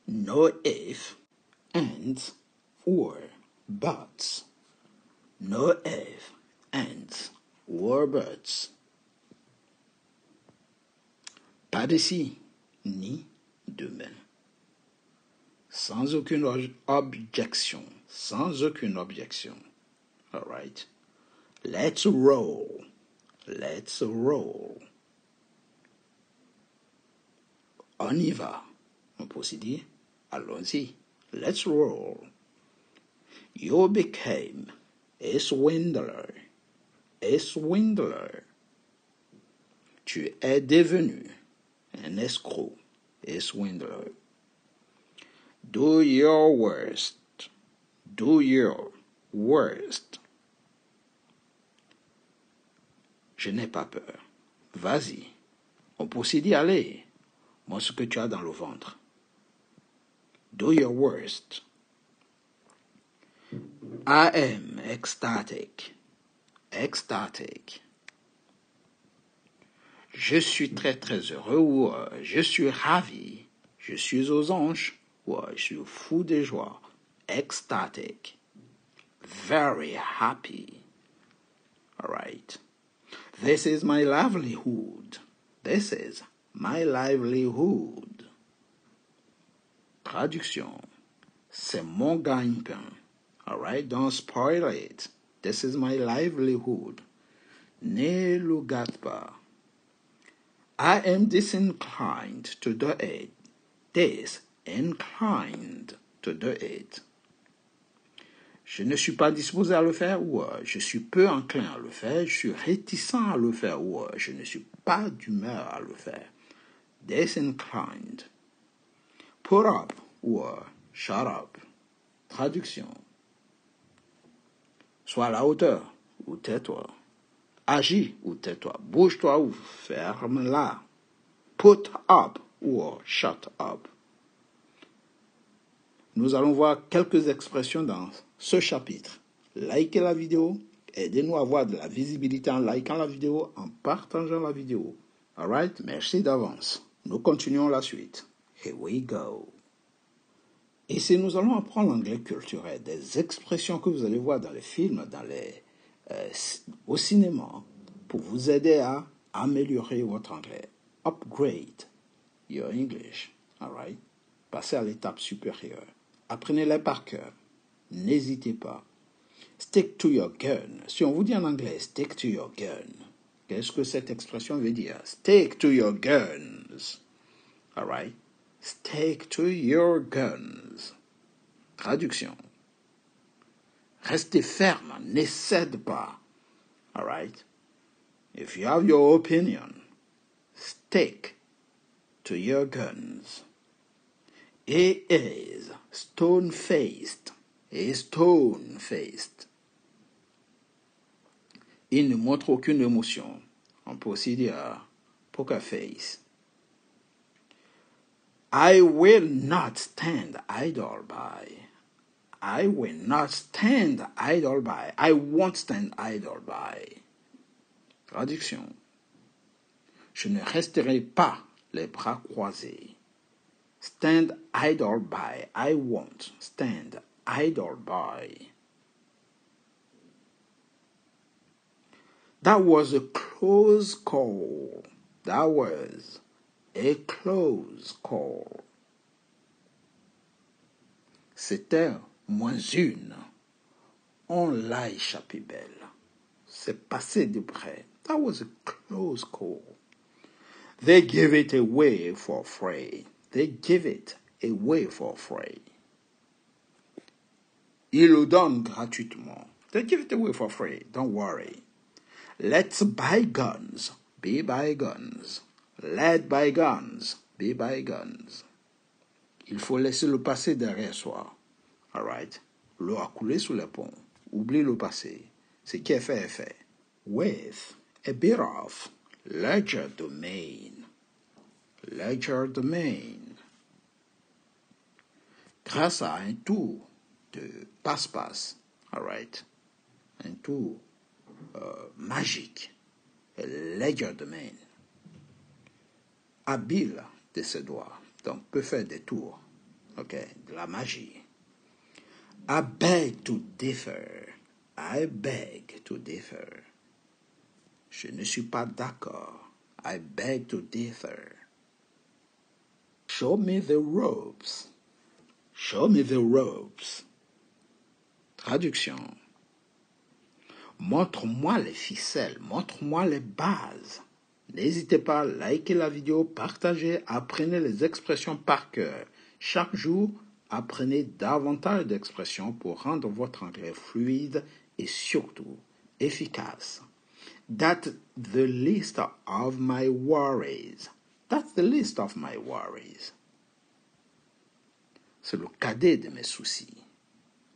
no if, ands, or buts. No if, ands, or buts. Pas de si, ni demain. Sans aucune objection. Sans aucune objection. All right. Let's roll. Let's roll. On y va. On peut aussi dire, allons-y. Let's roll. You became a swindler. A swindler. Tu es devenu un escroc. A swindler. Do your worst. Do your worst. Je n'ai pas peur. Vas-y. On peut aussi dire, allez. Montre ce que tu as dans le ventre. Do your worst. I am ecstatic. Ecstatic. Je suis très très heureux ou je suis ravi. Je suis aux anges ou je suis fou de joie. Ecstatic. Very happy. All right. This is my livelihood. This is my livelihood. Traduction. C'est mon gagne-pain. All right, don't spoil it. This is my livelihood. Ne le gâte pas. I am disinclined to do it. Disinclined to do it. Je ne suis pas disposé à le faire ou je suis peu enclin à le faire. Je suis réticent à le faire ou je ne suis pas d'humeur à le faire. Disinclined. Put up ou shut up. Traduction. Sois à la hauteur ou tais-toi. Agis ou tais-toi. Bouge-toi ou ferme-la. Put up ou shut up. Nous allons voir quelques expressions dans ce chapitre. Likez la vidéo. Aidez-nous à avoir de la visibilité en likant la vidéo, en partageant la vidéo. Alright? Merci d'avance. Nous continuons la suite. Here we go. Ici, nous allons apprendre l'anglais culturel, des expressions que vous allez voir dans les films, au cinéma, pour vous aider à améliorer votre anglais. Upgrade your English. Alright? Passez à l'étape supérieure. Apprenez-les par cœur. N'hésitez pas. Stick to your gun. Si on vous dit en anglais, stick to your gun, qu'est-ce que cette expression veut dire? Stick to your guns. All right? Stick to your guns. Traduction. Restez ferme, ne cède pas. All right? If you have your opinion, stick to your guns. He is stone-faced. He is stone-faced. Il ne montre aucune émotion. On peut aussi dire poker face. I will not stand idle by. I will not stand idle by. I won't stand idle by. Traduction. Je ne resterai pas les bras croisés. Stand idle by. I won't stand idle by. That was a close call. That was a close call. C'était moins une. On l'a échappé belle. C'est passé de près. That was a close call. They give it away for free. They give it away for free. Ils le donnent gratuitement. They give it away for free. Don't worry. Let's bygones be bygones. Let bygones be bygones. Il faut laisser le passé derrière soi. All right? L'eau a coulé sous les ponts. Oublie le passé. Ce qui est fait est fait. With a bit of legerdemain. Legerdemain. Grâce à un tour de passe-passe. All right? Un tour magique. Legerdemain. Habile de ses doigts. Donc, peut faire des tours. Ok, de la magie. I beg to differ. I beg to differ. Je ne suis pas d'accord. I beg to differ. Show me the ropes. Show me the ropes. Traduction. Montre-moi les ficelles, montre-moi les bases. N'hésitez pas à liker la vidéo, partager, apprenez les expressions par cœur. Chaque jour, apprenez davantage d'expressions pour rendre votre anglais fluide et surtout efficace. That's the list of my worries. That's the list of my worries. C'est le cadet de mes soucis.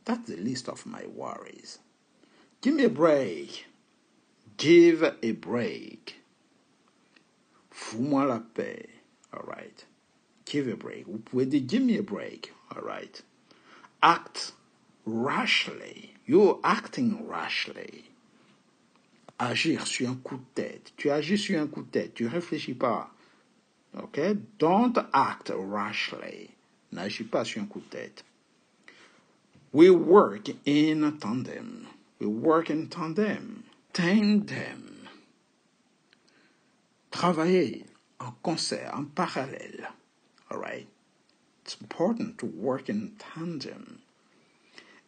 That's the list of my worries. Give me a break. Give a break. Fous-moi la paix. All right. Give a break. Vous pouvez dire give me a break. All right. Act rashly. You're acting rashly. Agir sur un coup de tête. Tu agis sur un coup de tête. Tu réfléchis pas. OK? Don't act rashly. N'agis pas sur un coup de tête. We work in tandem. We work in tandem. Tandem. Travailler en concert, en parallèle. All right? It's important to work in tandem.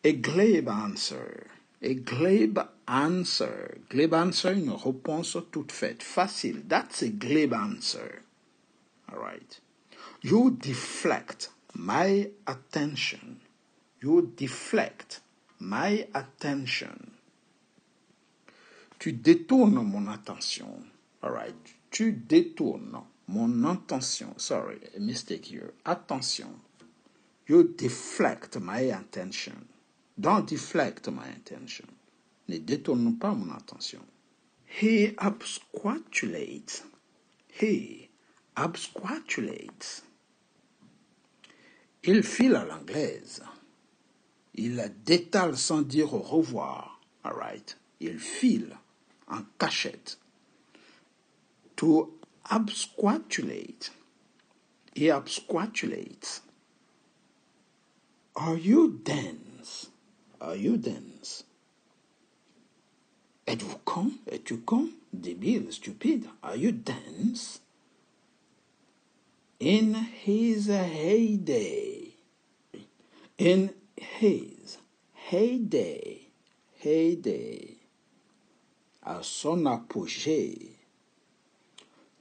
A glib answer. A glib answer. Glib answer, une réponse toute faite, facile. That's a glib answer. All right? You deflect my attention. You deflect my attention. Tu détournes mon attention. All right? Tu détournes mon attention. Sorry, a mistake here. Attention. You deflect my attention. Don't deflect my attention. Ne détourne pas mon attention. He absquatulates. He absquatulates. Il file à l'anglaise. Il détale sans dire au revoir. All right? Il file en cachette. To absquatulate. He absquatulates. Are you dense? Are you dense? Êtes-vous con? Es-tu con? Débile, stupide. Are you dense? In his heyday. In his heyday. Heyday. À son apogée.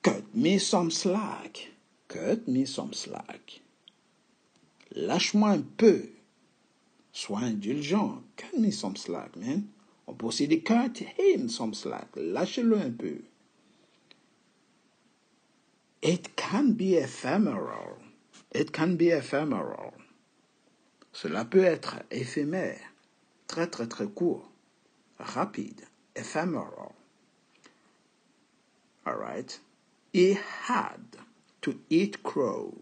Cut me some slack. Cut me some slack. Lâche-moi un peu. Sois indulgent. Cut me some slack, man. On peut aussi dire cut him some slack. Lâchez-le un peu. It can be ephemeral. It can be ephemeral. Cela peut être éphémère. Très, très, très court. Rapide. Ephemeral. All right. He had to eat crow.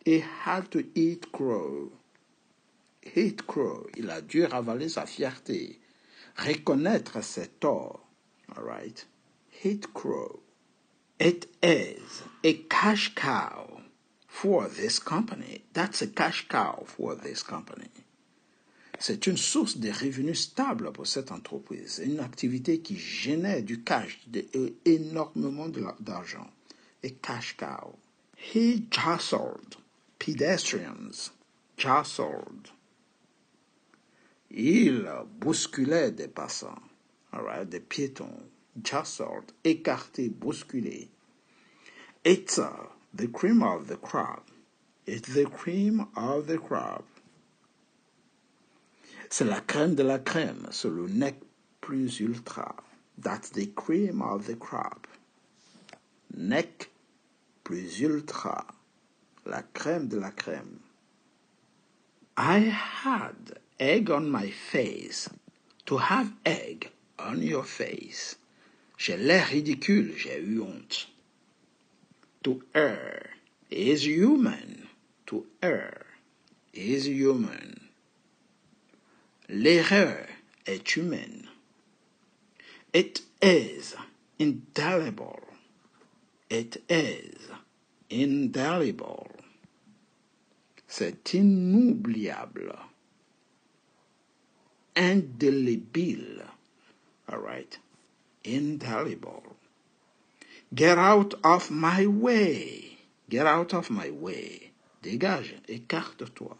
He had to eat crow. Eat crow. Il a dû ravaler sa fierté. Reconnaître ses torts. All right. Eat crow. It is a cash cow for this company. That's a cash cow for this company. C'est une source de revenus stable pour cette entreprise. C'est une activité qui génère du cash, énormément d'argent. A cash cow. He jostled pedestrians. Jostled. Il bousculait des passants. All right, des piétons. Jostled. Écarté, bousculé. It's the cream of the crop. It's the cream of the crop. C'est la crème de la crème. C'est le nec plus ultra. That's the cream of the crop. Nec plus ultra. La crème de la crème. I had egg on my face. To have egg on your face. J'ai l'air ridicule, j'ai eu honte. To err is human. To err is human. L'erreur est humaine. It is indelible. It is indelible. C'est inoubliable. Indélébile. All right. Indelible. Get out of my way. Get out of my way. Dégage, écarte-toi.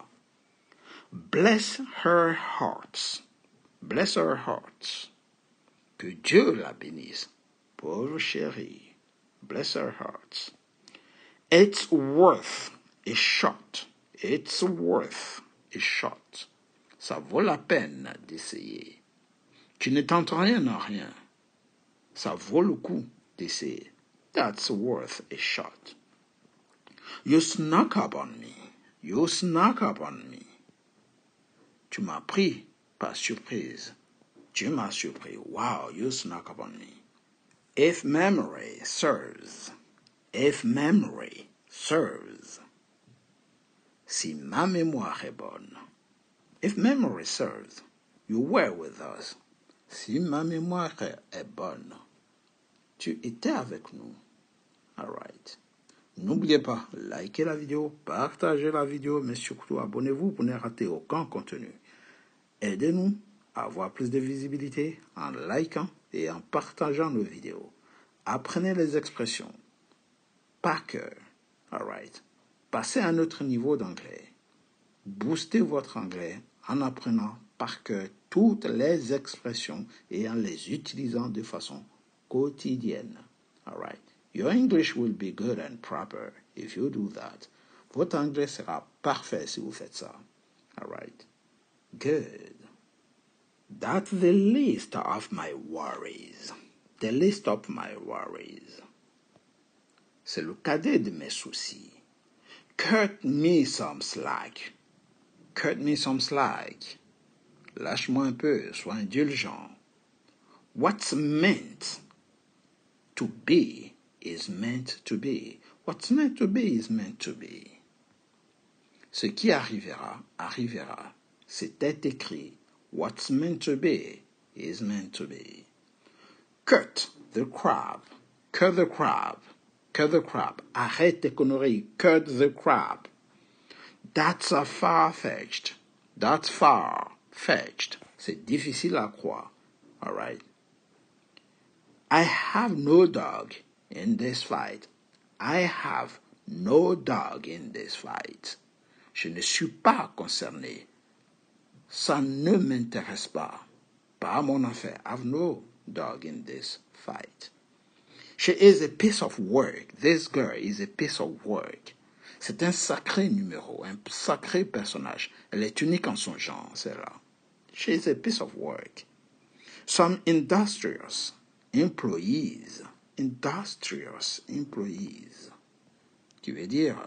Bless her hearts. Bless her hearts. Que Dieu la bénisse. Pauvre chérie. Bless her hearts. It's worth a shot. It's worth a shot. Ça vaut la peine d'essayer. Tu ne tentes rien en rien. Ça vaut le coup d'essayer. That's worth a shot. You snuck up on me. You snuck up on me. Tu m'as pris par surprise. Tu m'as surpris. Wow, you snuck up on me. If memory serves. If memory serves. Si ma mémoire est bonne. If memory serves, you were with us. Si ma mémoire est bonne, tu étais avec nous. All right. N'oubliez pas, likez la vidéo, partagez la vidéo, mais surtout abonnez-vous pour ne rater aucun contenu. Aidez-nous à avoir plus de visibilité en likant et en partageant nos vidéos. Apprenez les expressions par cœur. All right. Passez à un autre niveau d'anglais. Boostez votre anglais en apprenant par cœur toutes les expressions et en les utilisant de façon quotidienne. All right. Your English will be good and proper if you do that. Votre anglais sera parfait si vous faites ça. All right. Good. That's the list of my worries. The list of my worries. C'est le cadet de mes soucis. Cut me some slack. Cut me some slack. Lâche-moi un peu, sois indulgent. What's meant to be is meant to be. What's meant to be is meant to be. Ce qui arrivera, arrivera. C'était écrit. What's meant to be is meant to be. Cut the crap. Cut the crap. Cut the crap. Arrête tes conneries. Cut the crap. That's a far-fetched. That's far-fetched. C'est difficile à croire. All right. I have no dog in this fight. I have no dog in this fight. Je ne suis pas concerné. Ça ne m'intéresse pas. Pas mon affaire. I have no dog in this fight. She is a piece of work. This girl is a piece of work. C'est un sacré numéro, un sacré personnage. Elle est unique en son genre, celle-là. She is a piece of work. Some industrious employees. Industrious employees. Qui veut dire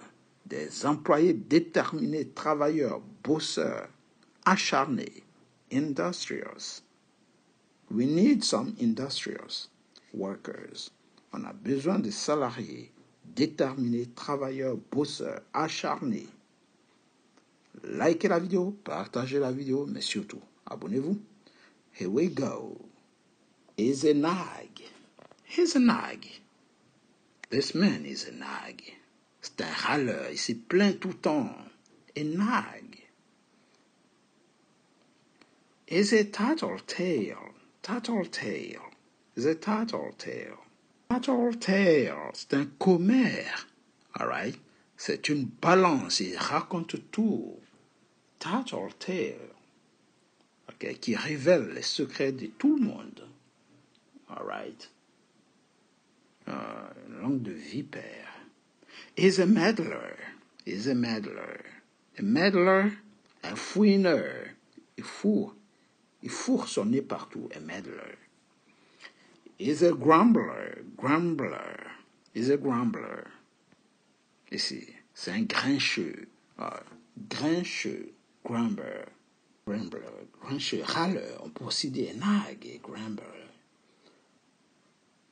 des employés déterminés, travailleurs, bosseurs, acharnés. Industrious. We need some industrious workers. On a besoin de salariés déterminés, travailleurs, bosseurs, acharnés. Likez la vidéo, partagez la vidéo, mais surtout, abonnez-vous. Here we go. He's a nag. He's a nag. This man is a nag. C'est un râleur, il se plaint tout le temps. A nag. Is a tattletale. Tattletale. Is a tattletale. Tattletale, c'est un commère. All right? C'est une balance, il raconte tout. Tattletale. Okay, qui révèle les secrets de tout le monde. All right? Langue de vipère. Is a meddler. Is a meddler. A meddler, un fouineur. Il fourre son nez partout. A meddler. Is a grumbler. Grumbler. Is a grumbler. Ici, c'est un grincheux. Grincheux. Grumbler. Grumbler. Grincheux. Râleur. On peut aussi dire nag et grumbler.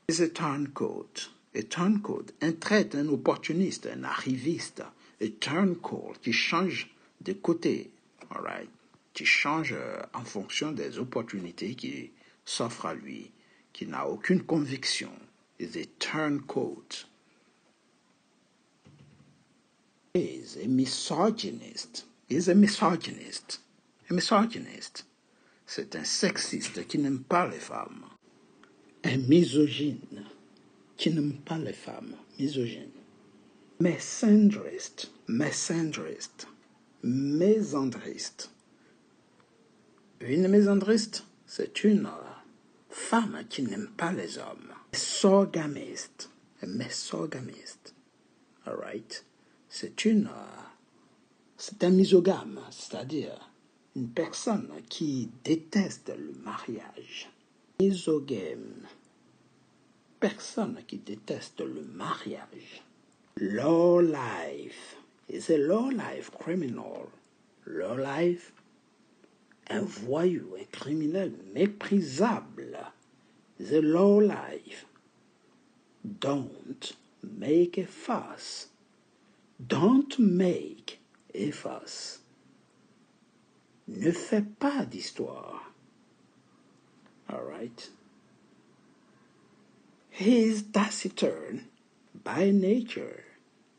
Is a turncoat. A turncoat. Un traître, un opportuniste, un arriviste. A turncoat qui change de côté. All right? Qui change en fonction des opportunités qui s'offrent à lui, qui n'a aucune conviction. Is a turncoat. Is a misogynist. Is a misogynist. Un misogyniste. C'est un sexiste qui n'aime pas les femmes. Un misogyne qui n'aime pas les femmes. Misogyne. Misandriste. Misandriste. Mésandriste. Une mésandriste, c'est une femme qui n'aime pas les hommes. Mésogamiste. Mésogamiste. All right? C'est un misogame, c'est-à-dire une personne qui déteste le mariage. Misogame. Personne qui déteste le mariage. Low life. Is a low life criminal. Low life. Un voyou, un criminel méprisable. Is a low life. Don't make a fuss. Don't make a fuss. Ne fais pas d'histoire. All right? He is taciturn by nature.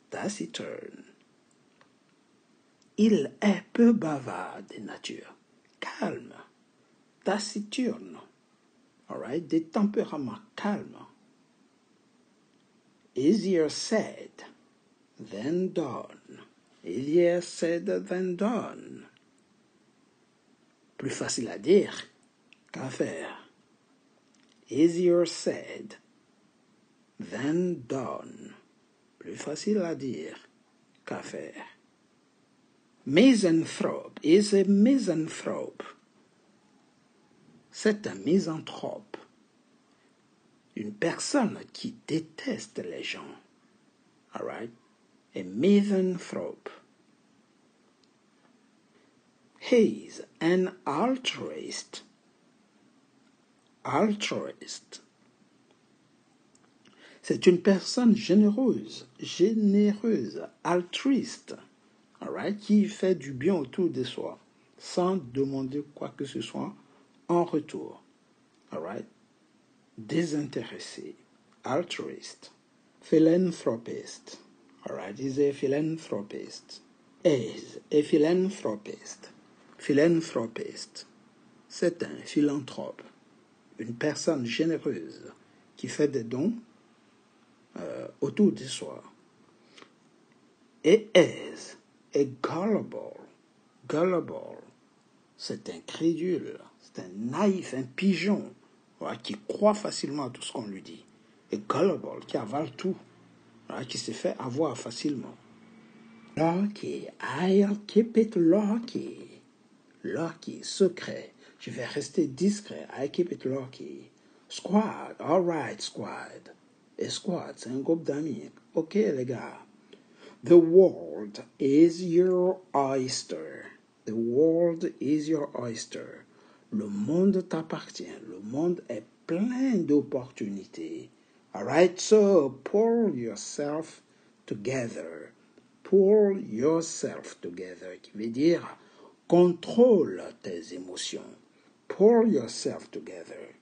Taciturn. Il est peu bavard de nature. Calme. Taciturne. All right? Des tempéraments calmes. Easier said than done. Easier said than done. Plus facile à dire qu'à faire. Easier said than done. Plus facile à dire qu'à faire. Misanthrope is a misanthrope. C'est un misanthrope. Une personne qui déteste les gens. All right? A misanthrope. He's an altruist. Altruist. C'est une personne généreuse, altruiste, all right, qui fait du bien autour de soi, sans demander quoi que ce soit en retour. All right? Désintéressé, altruiste. Philanthropist. All right, he's a philanthropist. Is a philanthropist. Philanthropist. C'est un philanthrope, une personne généreuse qui fait des dons autour de soi. Et is a gullible. Gullible, c'est un crédule, c'est un naïf, un pigeon, voilà, qui croit facilement à tout ce qu'on lui dit. Et gullible, qui avale tout, voilà, qui se fait avoir facilement. Lucky, I'll keep it lucky. Lucky, secret. Je vais rester discret. I keep it lucky. Squad, all right, squad. Et squad, c'est un groupe d'amis. Ok, les gars. The world is your oyster. The world is your oyster. Le monde t'appartient. Le monde est plein d'opportunités. All right, so pull yourself together. Pull yourself together, qui veut dire contrôle tes émotions. Pull yourself together.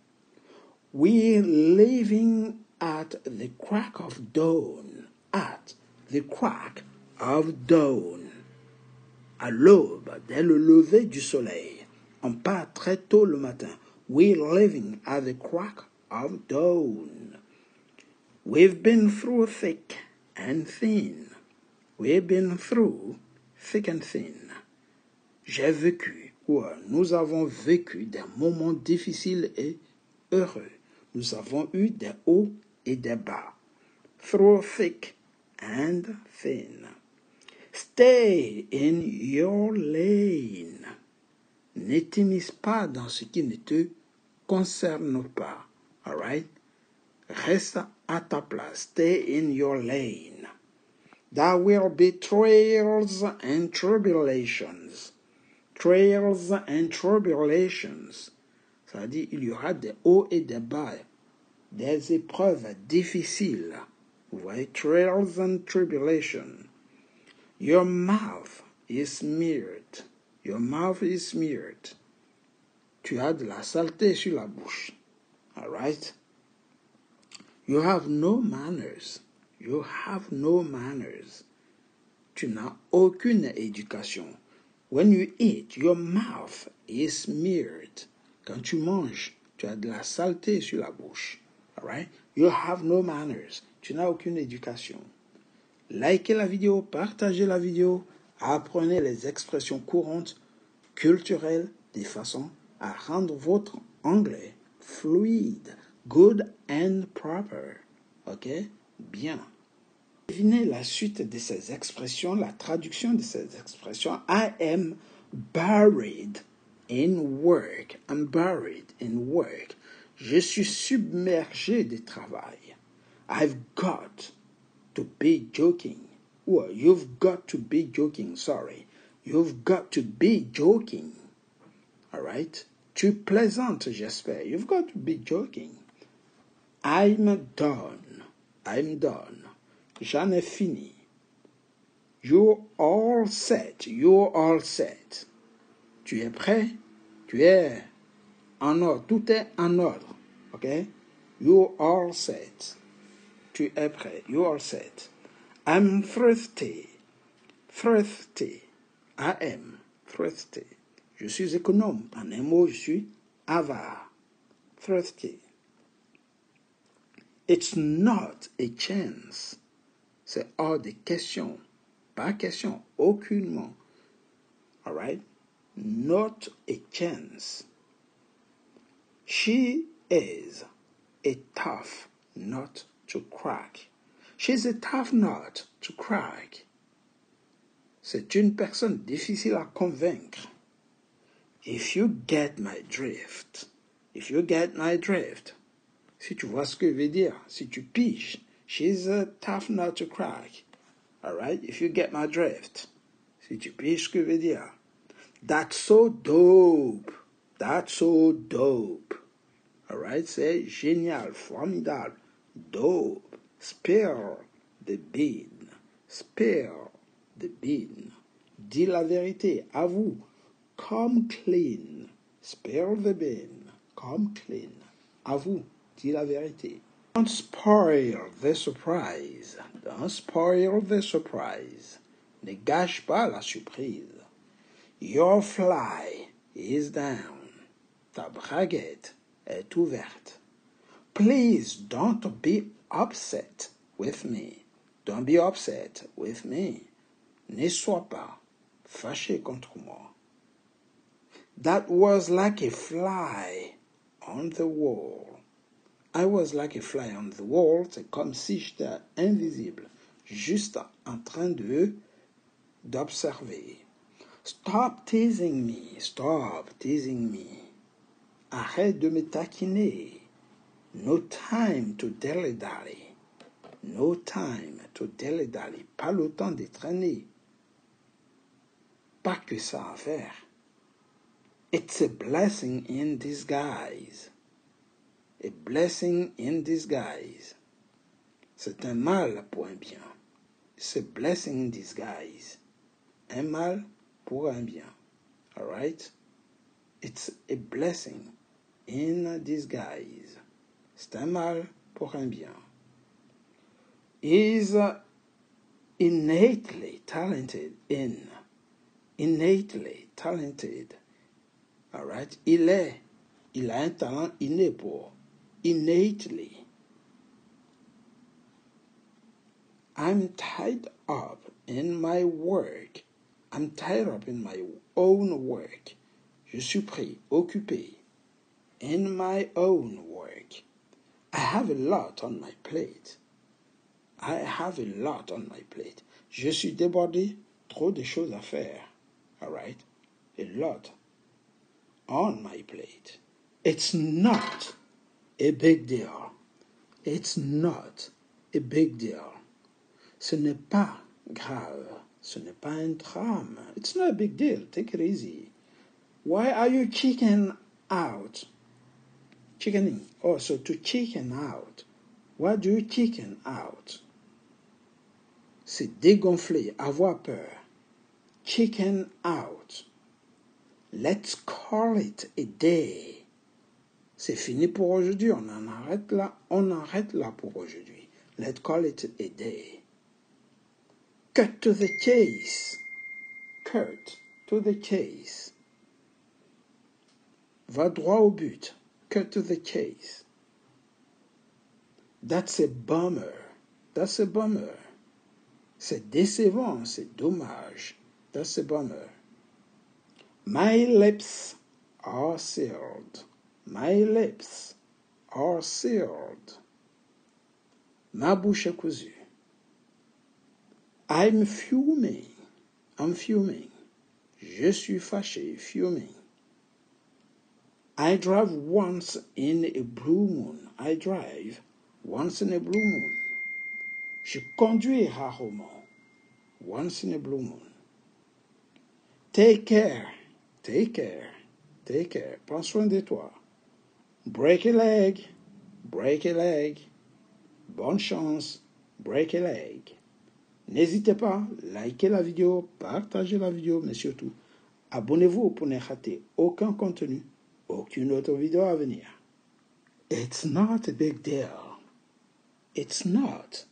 We're living at the crack of dawn. At the crack of dawn. À l'aube, dès le lever du soleil. On part très tôt le matin. We're living at the crack of dawn. We've been through thick and thin. We've been through thick and thin. J'ai vécu, ou nous avons vécu des moments difficiles et heureux. Nous avons eu des hauts et des bas. Through thick and thin. Stay in your lane. Ne t'immisce pas dans ce qui ne te concerne pas. All right? Reste à ta place. Stay in your lane. There will be trials and tribulations. Trials and tribulations. Ça dit, il y aura des hauts et des bas, des épreuves difficiles. Vous voyez, trials and tribulations. Your mouth is smeared. Your mouth is smeared. Tu as de la saleté sur la bouche. All right? You have no manners. You have no manners. Tu n'as aucune éducation. When you eat, your mouth is smeared. Quand tu manges, tu as de la saleté sur la bouche. All right? You have no manners. Tu n'as aucune éducation. Likez la vidéo, partagez la vidéo, apprenez les expressions courantes, culturelles, de façon à rendre votre anglais fluide, good and proper. Ok? Bien. Devinez la suite de ces expressions, la traduction de ces expressions. I am buried in work. I'm buried in work. Je suis submergé de travail. I've got to be joking. Well, you've got to be joking, sorry. You've got to be joking. All right? Tu plaisantes, j'espère. You've got to be joking. I'm done. I'm done. J'en ai fini. You're all set. You're all set. Tu es prêt? Tu es en ordre. Tout est en ordre. OK? You're all set. Tu es prêt. You're all set. I'm thrifty. Thrifty. I am thrifty. Je suis économe. En un mot, je suis avare. Thrifty. It's not a chance. C'est hors de question. Pas question. Aucunement. All right? Not a chance. She is a tough nut to crack. She's a tough nut to crack. C'est une personne difficile à convaincre. If you get my drift. If you get my drift. Si tu vois ce que je veux dire. Si tu piges. She's a tough nut to crack. All right? If you get my drift. Si tu piges ce que je veux dire. That's so dope. That's so dope. All right? C'est génial, formidable. Dope. Spill the bean. Spill the bean. Dis la vérité. Avoue. Come clean. Spill the bean. Come clean. Avoue. Dis la vérité. Don't spoil the surprise. Don't spoil the surprise. Ne gâche pas la surprise. Your fly is down. Ta braguette est ouverte. Please don't be upset with me. Don't be upset with me. Ne sois pas fâché contre moi. That was like a fly on the wall. I was like a fly on the wall. C'est comme si j'étais invisible, juste en train d'observer. Stop teasing me. Stop teasing me. Arrête de me taquiner. No time to dilly-dally. No time to dilly-dally. Pas le temps de traîner. Pas que ça à faire. It's a blessing in disguise. A blessing in disguise. C'est un mal pour un bien. It's a blessing in disguise. Un mal pour un bien. All right? It's a blessing in disguise. C'est un mal pour un bien. Is innately talented in. Innately talented. All right? Il a un talent inné pour. Innately. I'm tied up in my work. I'm tied up in my own work. Je suis pris, occupé. In my own work. I have a lot on my plate. I have a lot on my plate. Je suis débordé, trop de choses à faire. All right? A lot on my plate. It's not a big deal. It's not a big deal. Ce n'est pas grave. Ce n'est pas un drame. It's not a big deal. Take it easy. Why are you chicken out? Chickening. Oh, so to chicken out. Why do you chicken out? C'est dégonfler, avoir peur. Chicken out. Let's call it a day. C'est fini pour aujourd'hui. On arrête là pour aujourd'hui. Let's call it a day. Cut to the chase. Cut to the chase. Va droit au but. Cut to the chase. That's a bummer. That's a bummer. C'est décevant, c'est dommage. That's a bummer. My lips are sealed. My lips are sealed. Ma bouche est cousue. I'm fuming. I'm fuming. Je suis fâché, fuming. I drive once in a blue moon. I drive once in a blue moon. Je conduis rarement. Once in a blue moon. Take care. Take care. Take care. Prends soin de toi. Break a leg. Break a leg. Bonne chance. Break a leg. N'hésitez pas, likez la vidéo, partagez la vidéo, mais surtout, abonnez-vous pour ne rater aucun contenu, aucune autre vidéo à venir. It's not a big deal. It's not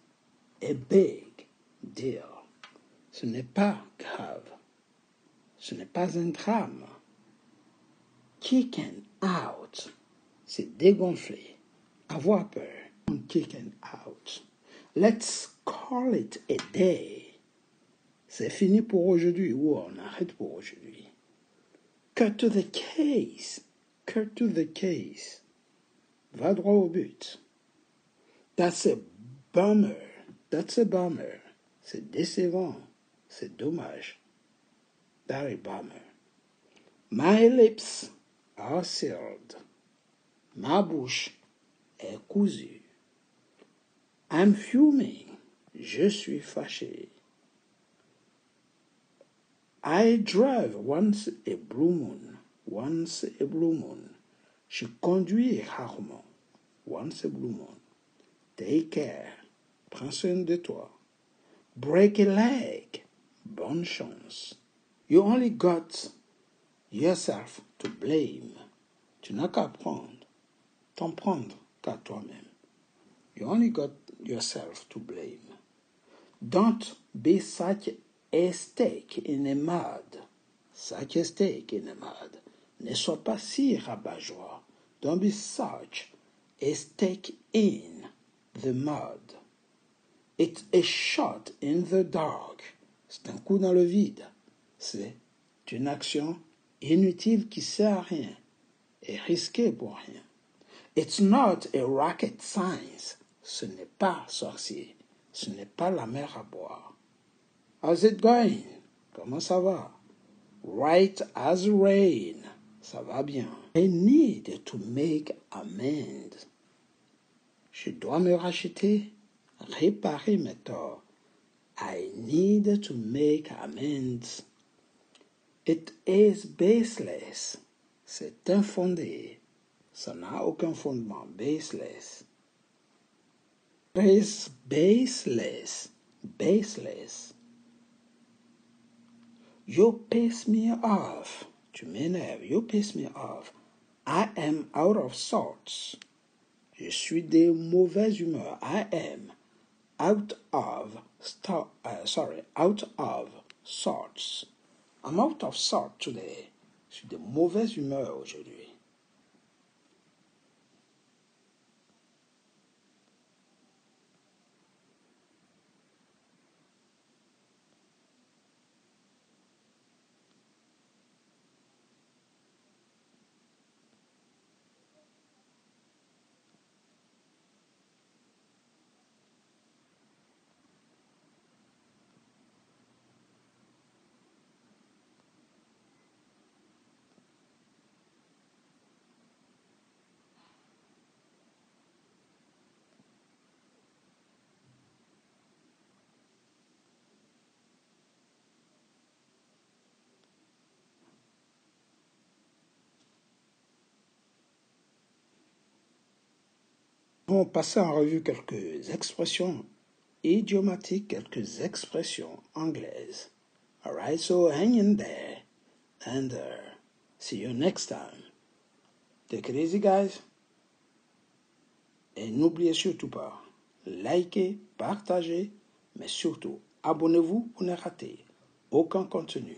a big deal. Ce n'est pas grave. Ce n'est pas un drame. Chicken out. C'est dégonfler. Avoir peur. Chicken out. Let's call it a day. C'est fini pour aujourd'hui ou on arrête pour aujourd'hui. Cut to the case. Cut to the case. Va droit au but. That's a bummer. That's a bummer. C'est décevant. C'est dommage. That's a bummer. My lips are sealed. Ma bouche est cousue. I'm fuming. Je suis fâché. I drive once a blue moon. Once a blue moon. Je conduis rarement. Once a blue moon. Take care. Prends soin de toi. Break a leg. Bonne chance. You only got yourself to blame. Tu n'as qu'à t'en prendre qu'à toi-même. You only got yourself to blame. Don't be such a stake in the mud. Such a stake in the mud. Ne sois pas si rabat-joie. Don't be such a stake in the mud. It's a shot in the dark. C'est un coup dans le vide. C'est une action inutile qui sert à rien et risquée pour rien. It's not a rocket science. Ce n'est pas sorcier. Ce n'est pas la mer à boire. How's it going? Comment ça va? Right as rain. Ça va bien. I need to make amends. Je dois me racheter, réparer mes torts. I need to make amends. It is baseless. C'est infondé. Ça n'a aucun fondement. Baseless. It is baseless. Baseless. You piss me off. Tu m'énerves. You piss me off. I am out of sorts. Je suis de mauvaise humeur. I am out of sorts. I'm out of sorts today. Je suis de mauvaise humeur aujourd'hui. On va passer en revue quelques expressions idiomatiques, quelques expressions anglaises. Alright, so hang in there and see you next time. Take it easy, guys. Et n'oubliez surtout pas, likez, partagez, mais surtout, abonnez-vous pour ne rater aucun contenu.